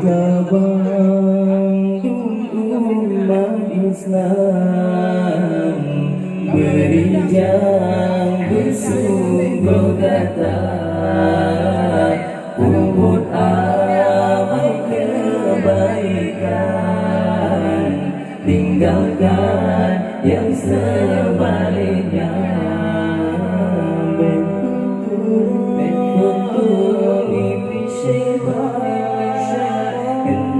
Tabandung umat Islam berijang bersungguh kata ubud amal kebaikan, tinggalkan yang sebaliknya. Betul ini syaitan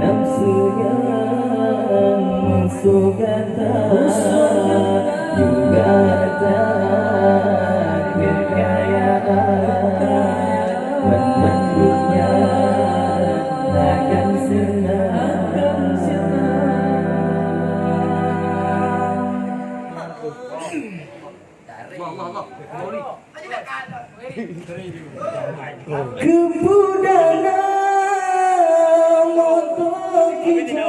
nafsu yang musuh kata juga takdir kekayaan menyambutnya akan senang. Kemudahan motor kita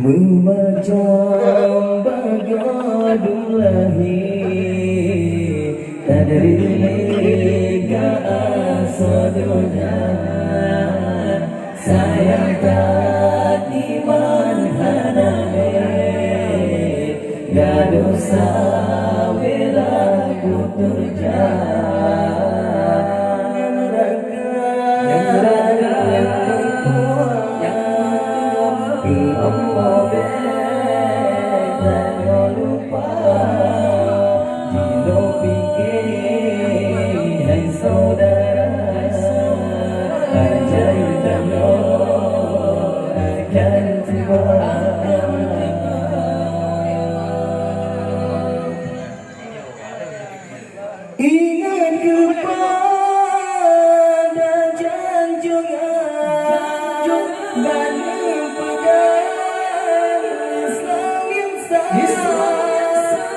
memacam bagadun lahir tadri ka asaduna sayang tak iman haname gadosa bela kuturja ingat kepada janjungan dan pegang Islam yang sah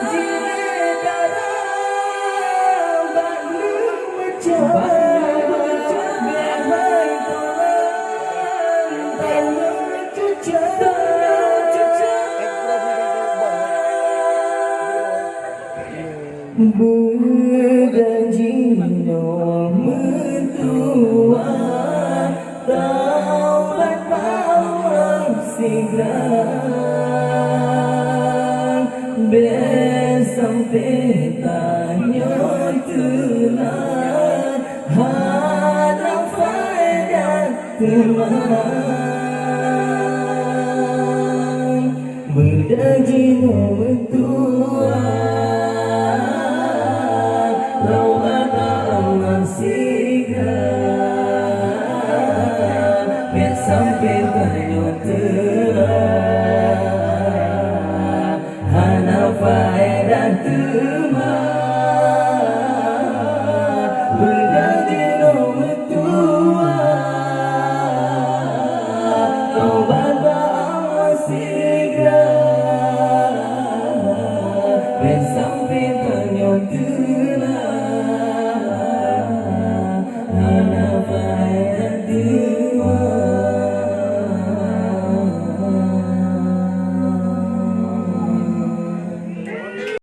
jika darah batu pecah biarlah tolong tanah cucah berjanji no mentua taubat maaf segera sampai tanya telah harap faedah teman berjanji no mentua sampai ternyata hana faedah teman berjanji nomor tua taubat ba'amal segera sampai